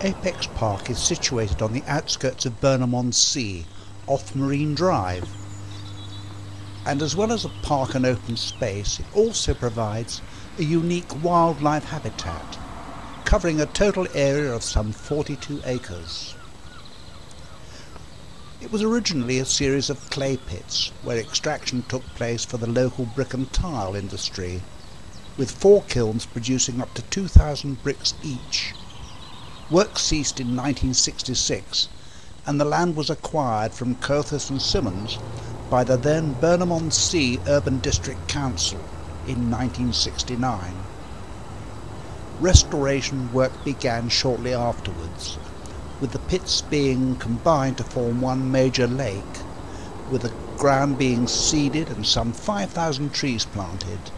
Apex Park is situated on the outskirts of Burnham-on-Sea, off Marine Drive. And as well as a park and open space, it also provides a unique wildlife habitat, covering a total area of some 42 acres. It was originally a series of clay pits where extraction took place for the local brick and tile industry, with 4 kilns producing up to 2,000 bricks each. Work ceased in 1966 and the land was acquired from Cothas and Simmons by the then Burnham-on-Sea Urban District Council in 1969. Restoration work began shortly afterwards, with the pits being combined to form one major lake, with the ground being seeded and some 5,000 trees planted.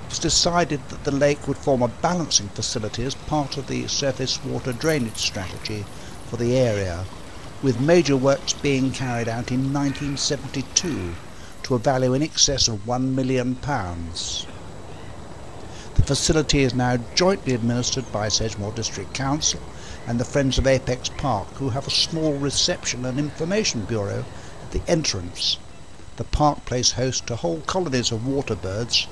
It was decided that the lake would form a balancing facility as part of the surface water drainage strategy for the area, with major works being carried out in 1972 to a value in excess of £1 million. The facility is now jointly administered by Sedgemoor District Council and the Friends of Apex Park, who have a small reception and information bureau at the entrance. The park plays host to whole colonies of water birds.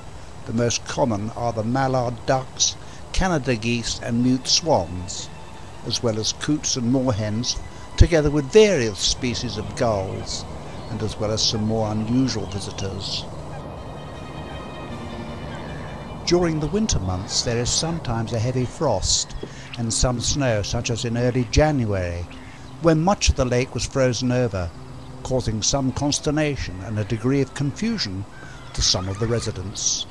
The most common are the mallard ducks, Canada geese and mute swans, as well as coots and moorhens, together with various species of gulls, and as well as some more unusual visitors. During the winter months there is sometimes a heavy frost and some snow, such as in early January, when much of the lake was frozen over, causing some consternation and a degree of confusion to some of the residents.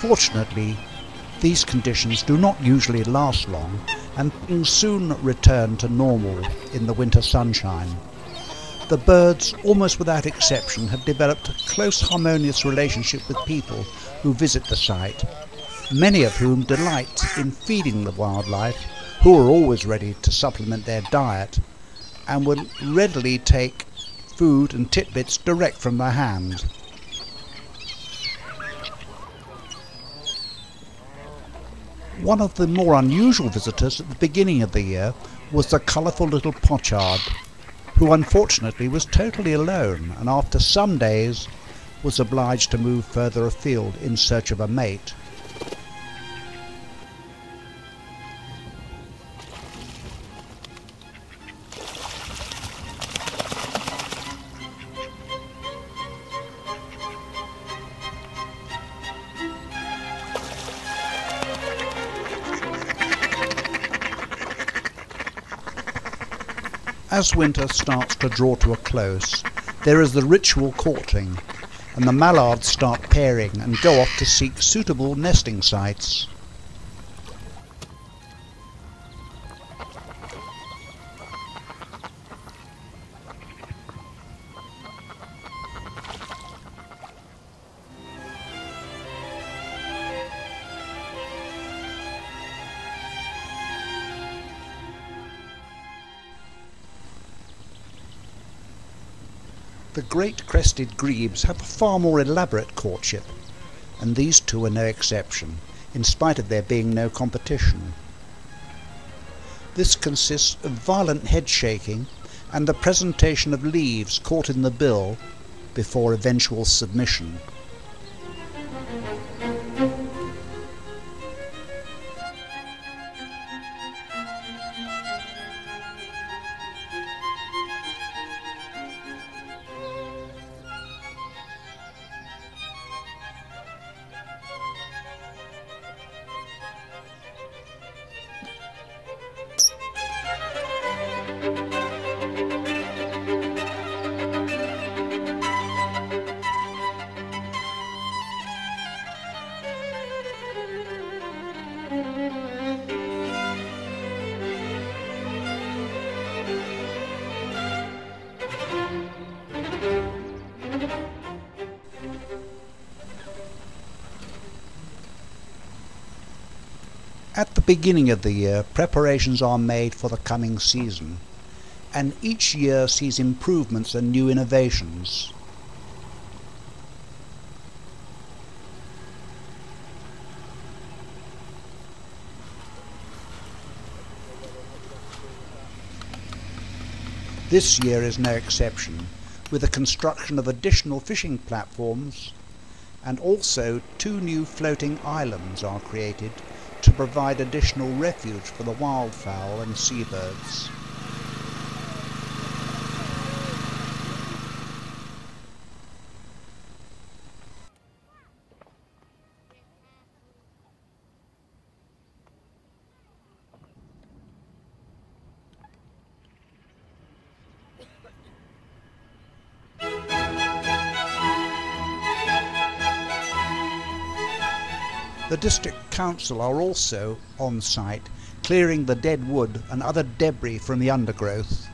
Fortunately, these conditions do not usually last long, and things soon return to normal in the winter sunshine. The birds, almost without exception, have developed a close harmonious relationship with people who visit the site, many of whom delight in feeding the wildlife, who are always ready to supplement their diet, and will readily take food and tidbits direct from their hand. One of the more unusual visitors at the beginning of the year was the colourful little pochard, who unfortunately was totally alone and after some days was obliged to move further afield in search of a mate. As winter starts to draw to a close, there is the ritual courting, and the mallards start pairing and go off to seek suitable nesting sites. The great crested grebes have a far more elaborate courtship, and these two are no exception, in spite of there being no competition. This consists of violent head shaking and the presentation of leaves caught in the bill before eventual submission. beginning of the year, preparations are made for the coming season, and each year sees improvements and new innovations. This year is no exception, with the construction of additional fishing platforms, and also 2 new floating islands are created to provide additional refuge for the wildfowl and seabirds. The District Council are also on site, clearing the dead wood and other debris from the undergrowth.